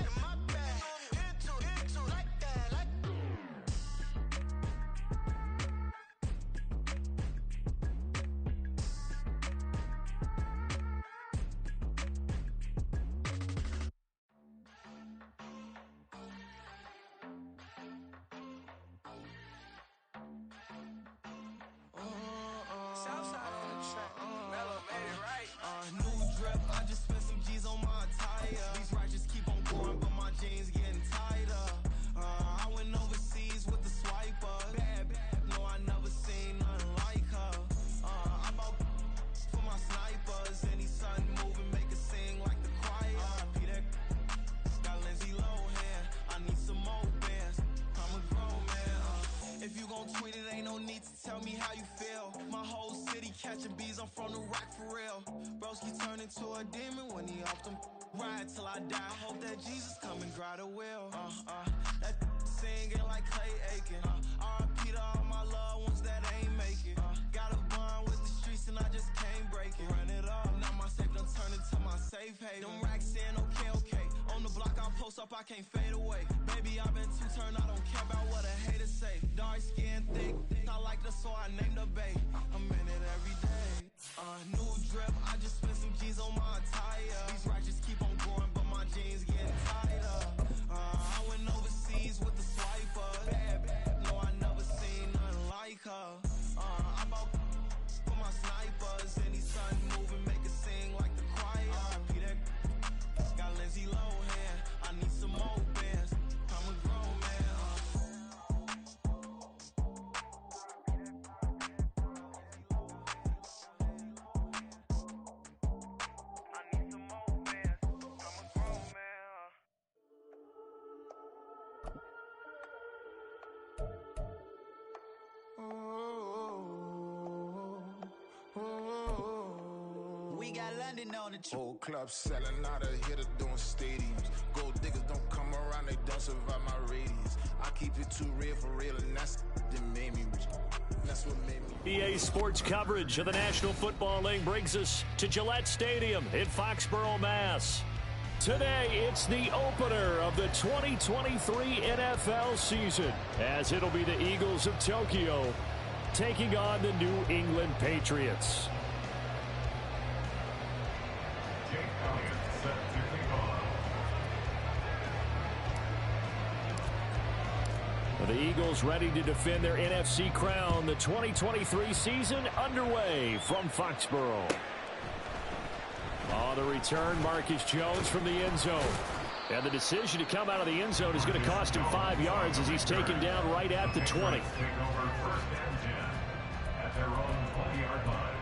in my bag. Into like that, like. Southside on the track. Mellow made it right. New drip, I just spent some G's on my attire. These righteous keep on going, but my jeans getting tighter. I went overseas with the swiper. Bad, no, I never seen nothing like her. I bought for my snipers. Any sun moving, make it sing like the choir. Peter got Lindsay Lohan. I need some more bands. I'm a grown man. If you gon' tweet it, ain't no need to tell me how you feel. My whole city catching bees, I'm from the rack for real. Broski turn into a demon when he off them. Ride till I die. I hope that Jesus come and grab the wheel. That singing like Clay Aiken. R.I.P. to all my loved ones that ain't make it. Got a bond with the streets and I just can't break it. Run it up, now my safe done turn into my safe haven. Them racks in, okay. On the block I post up, I can't fade away. Baby, I've been too turned, I don't care about what a hater say. Dark skin, thick, I like the so I named the bay. I'm in it every day. New drip, I just spent some G's on my attire. These righteous keep on going, but my jeans getting tighter. I went overseas with the swiper. Bad, no, I never seen nothing like her. I bought for my snipers. Any sun moving, make it sing like the choir. Peter got Lindsay Lohan. I need some more bands. I'm a grown man. We got London on the Whole club selling out of here to doing stadiums. Gold diggers don't come around, they don't survive my radius. I keep it too real for real, and that's that made me rich. That's what made me. EA Sports coverage of the National Football League brings us to Gillette Stadium in Foxborough, Mass. Today, it's the opener of the 2023 NFL season, as it'll be the Eagles of Tokyo taking on the New England Patriots. Jake Elliott set to kick off. The Eagles ready to defend their NFC crown. The 2023 season underway from Foxborough. The return, Marcus Jones from the end zone. And the decision to come out of the end zone is going to cost him 5 yards as he's taken down right at the 20. Take over first and 10 at their own 20-yard line.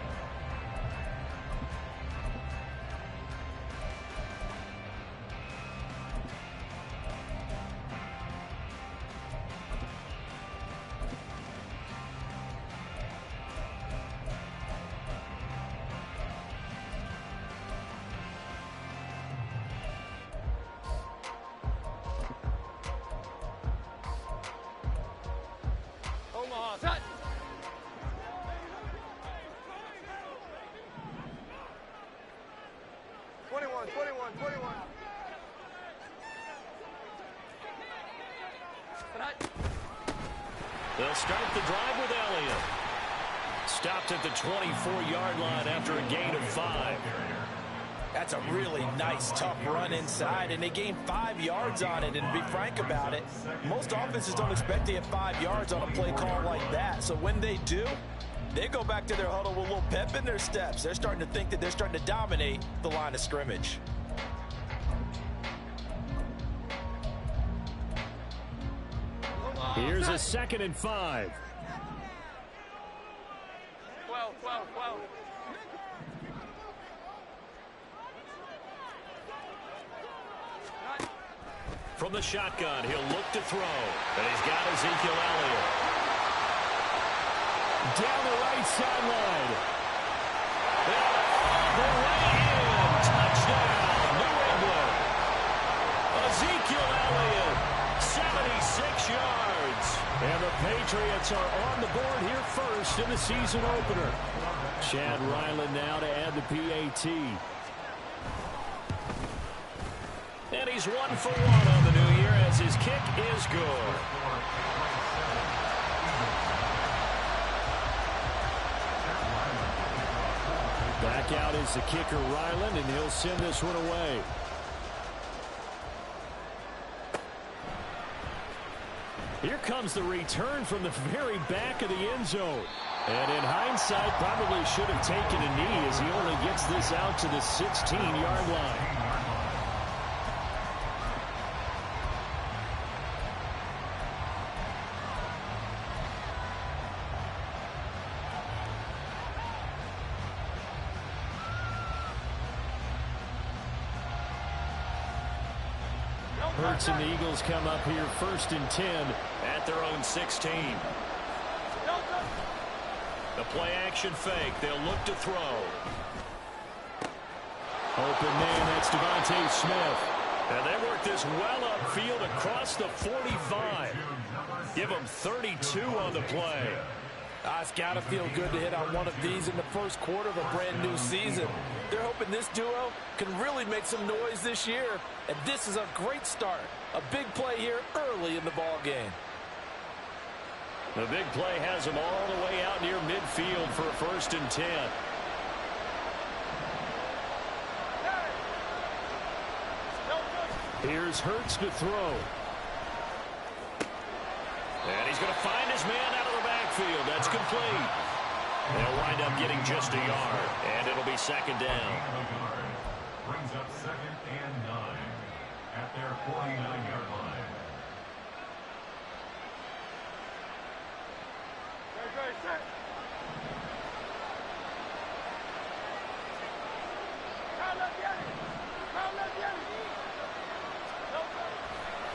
Set. They'll start the drive with Elliott. Stopped at the 24-yard line after a gain of 5. That's a really nice, tough run inside, and they gained 5 yards on it. And to be frank about it, most offenses don't expect to get 5 yards on a play call like that. So when they do, they go back to their huddle with a little pep in their steps. They're starting to think that they're starting to dominate the line of scrimmage. Here's a 2nd and 5. 12. From the shotgun, he'll look to throw. And he's got Ezekiel Elliott. Down the right sideline. The way in. Touchdown, New England. Ezekiel Elliott, 76 yards. And the Patriots are on the board here first in the season opener. Chad Ryland now to add the PAT. And he's 1 for 1 on the new year as his kick is good. Back out is the kicker Ryland, and he'll send this one away. Here comes the return from the very back of the end zone. And in hindsight, probably should have taken a knee as he only gets this out to the 16-yard line. Hurts and the Eagles come up here 1st and 10 at their own 16. The play action fake. They'll look to throw. Open man, that's Devontae Smith. And they work this well upfield across the 45. Give them 32 on the play. It's got to feel good to hit on one of these in the first quarter of a brand new season. They're hoping this duo can really make some noise this year. And this is a great start. A big play here early in the ball game. The big play has them all the way out near midfield for a 1st and 10. Here's Hurts to throw. And he's going to find his man out of the backfield. That's complete. They'll wind up getting just a yard, and it'll be 2nd down. Brings up 2nd and 9 at their 49-yard line.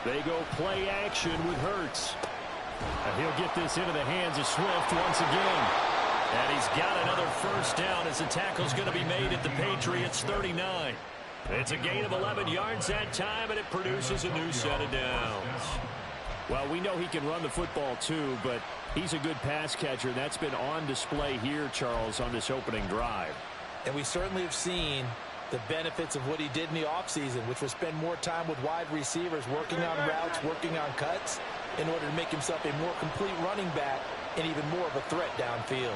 They go play action with Hurts. And he'll get this into the hands of Swift once again. And he's got another 1st down as the tackle's going to be made at the Patriots 39. It's a gain of 11 yards that time, and it produces a new set of downs. Well, we know he can run the football too, but he's a good pass catcher. That's been on display here, Charles, on this opening drive. And we certainly have seen the benefits of what he did in the offseason, which was spend more time with wide receivers, working on routes, working on cuts, in order to make himself a more complete running back and even more of a threat downfield.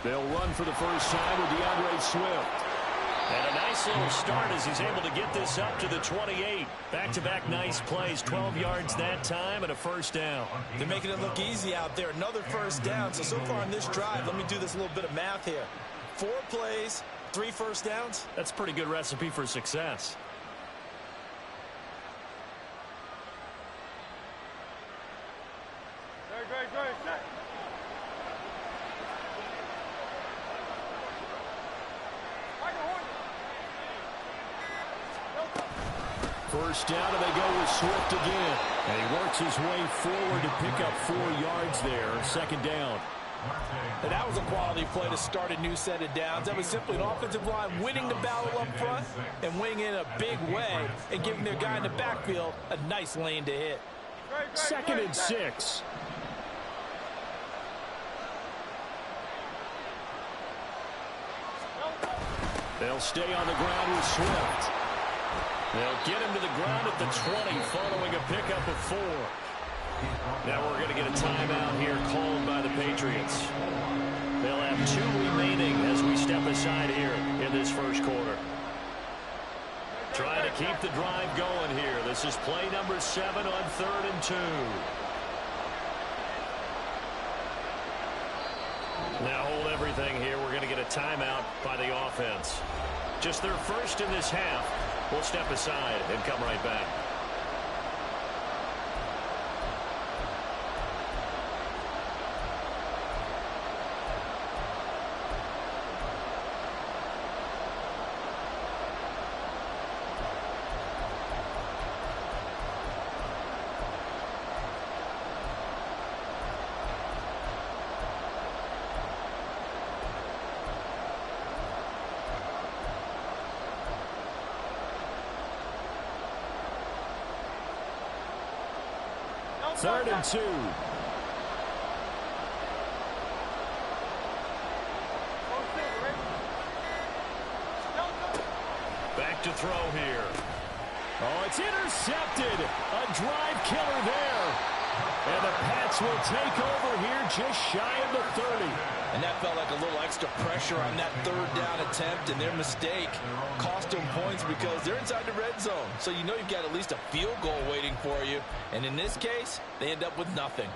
They'll run for the first time with DeAndre Swift. And a nice little start as he's able to get this up to the 28. Back-to-back nice plays, 12 yards that time and a 1st down. They're making it look easy out there. Another 1st down. So far in this drive, let me do this little bit of math here. 4 plays, 3 1st downs. That's a pretty good recipe for success. First down, and they go with Swift again. And he works his way forward to pick up 4 yards there. 2nd down. And that was a quality play to start a new set of downs. That was simply an offensive line winning the battle up front and winning in a big way and giving their guy in the backfield a nice lane to hit. 2nd and 6. They'll stay on the ground with Swift. They'll get him to the ground at the 20 following a pickup of 4. Now we're going to get a timeout here called by the Patriots. They'll have 2 remaining as we step aside here in this first quarter. Trying to keep the drive going here. This is play number 7 on 3rd and 2. Now hold everything here. We're going to get a timeout by the offense. Just their first in this half. We'll step aside and come right back. Third and 2. Back to throw here. Oh, it's intercepted. A drive killer there. And the Pats will take over here just shy of the 30. And that felt like a little extra pressure on that 3rd down attempt, and their mistake cost them points because they're inside the red zone. So you know you've got at least a field goal waiting for you. And in this case, they end up with nothing.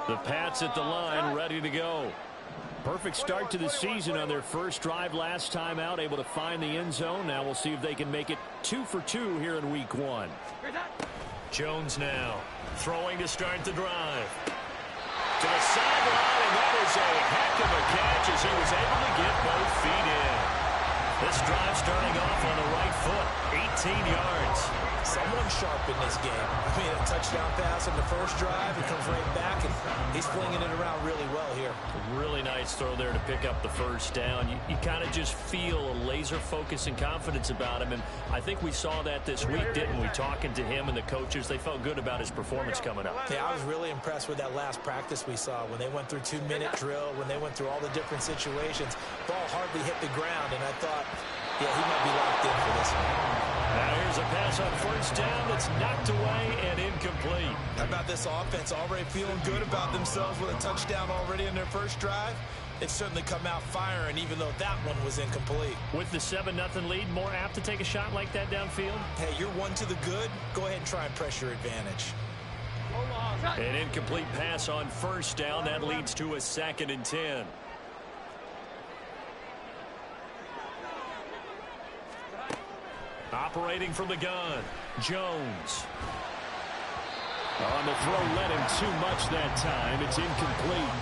The Pats at the line, ready to go. Perfect start to the season on their first drive last time out, able to find the end zone. Now we'll see if they can make it 2 for 2 here in week 1. Jones now throwing to start the drive. To the sideline, and that is a heck of a catch as he was able to get both feet in. This drive starting off on the right foot, 18 yards. Someone sharp in this game. I mean, a touchdown pass on the first drive. He comes right back, and he's flinging it around really well here. Really nice throw there to pick up the first down. You kind of just feel a laser focus and confidence about him, and I think we saw that this week, didn't we? Talking to him and the coaches, they felt good about his performance coming up. Yeah, I was really impressed with that last practice we saw when they went through 2-minute drill, when they went through all the different situations. Ball hardly hit the ground, and I thought, yeah, he might be locked in for this one. Now here's a pass on first down that's knocked away and incomplete. How about this offense already feeling good about themselves with a touchdown already in their first drive? They've certainly come out firing, even though that one was incomplete. With the 7-0 lead, more apt to take a shot like that downfield? Hey, you're one to the good. Go ahead and try and press your advantage. An incomplete pass on first down. That leads to a 2nd and 10. Operating from the gun, Jones. On the throw, let him too much that time. It's incomplete.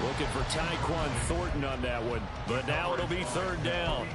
Looking for Tyquan Thornton on that one. But now it'll be 3rd down.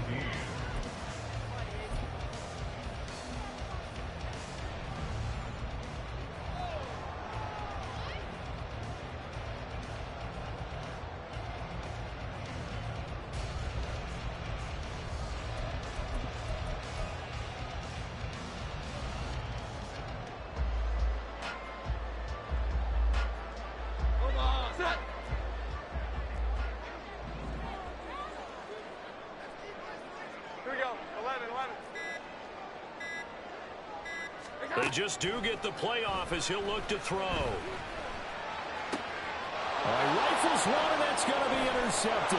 They just do get the playoff as he'll look to throw. Rifles one, and that's going to be intercepted.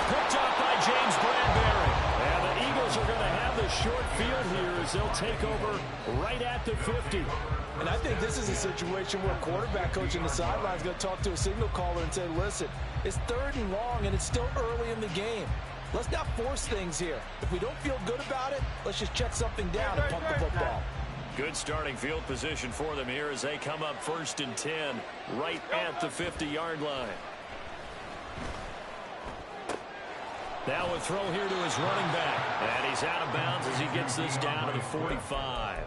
Picked up by James Bradbury. And the Eagles are going to have the short field here as they'll take over right at the 50. And I think this is a situation where a quarterback coach in the sideline is going to talk to a signal caller and say, listen, it's 3rd and long, and it's still early in the game. Let's not force things here. If we don't feel good about it, let's just check something down and pump the football. Good starting field position for them here as they come up 1st and 10 right at the 50-yard line. Now a throw here to his running back. And he's out of bounds as he gets this down to the 45.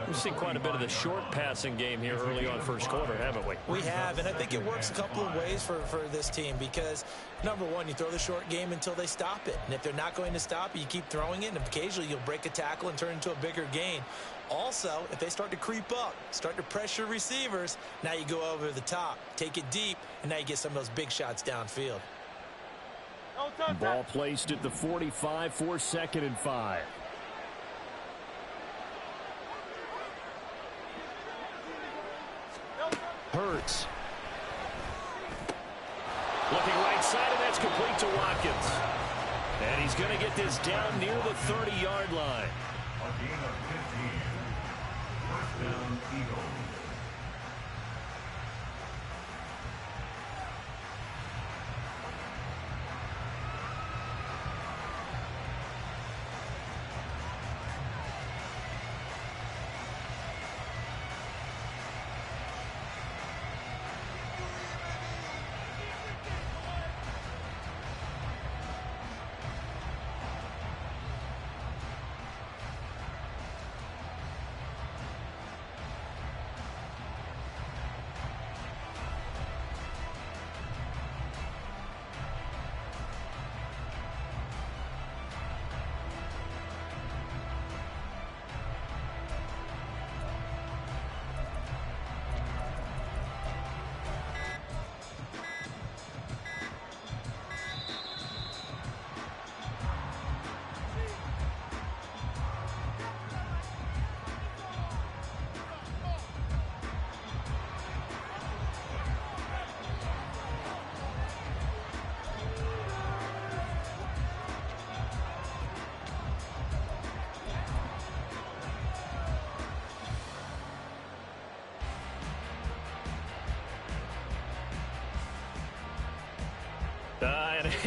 We've seen quite a bit of the short passing game here early on first quarter, haven't we? We have, and I think it works a couple of ways for this team because, number one, you throw the short game until they stop it. And if they're not going to stop it, you keep throwing it, and occasionally you'll break a tackle and turn into a bigger gain. Also, if they start to creep up, start to pressure receivers, now you go over the top, take it deep, and now you get some of those big shots downfield. Ball placed at the 45 for 2nd and 5. Hurts. Looking right side, and that's complete to Watkins. And he's going to get this down near the 30-yard line. A gain of 15. First down, Eagles.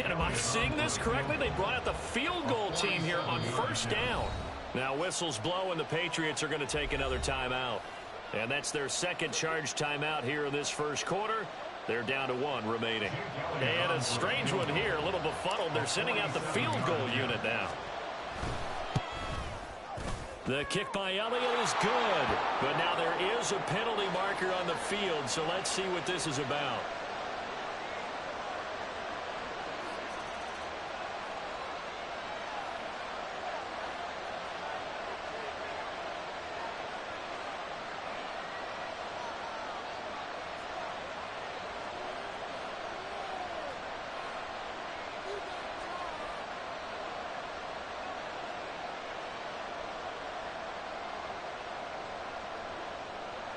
And am I seeing this correctly? They brought out the field goal team here on 1st down. Now whistles blow, and the Patriots are going to take another timeout. And that's their 2nd charge timeout here in this first quarter. They're down to 1 remaining. And a strange one here, a little befuddled. They're sending out the field goal unit now. The kick by Elliott is good. But now there is a penalty marker on the field, so let's see what this is about.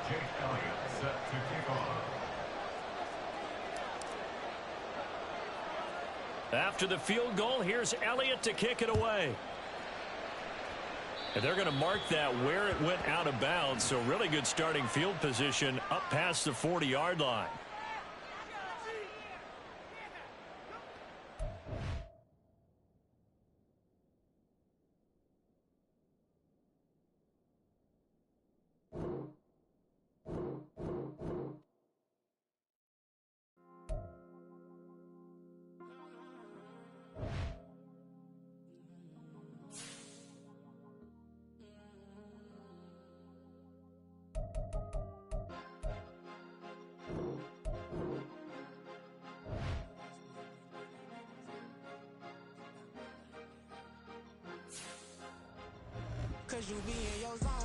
Jake Elliott set to kick off. After the field goal, here's Elliott to kick it away. And they're going to mark that where it went out of bounds, so really good starting field position up past the 40-yard line. Cause you be in your zone.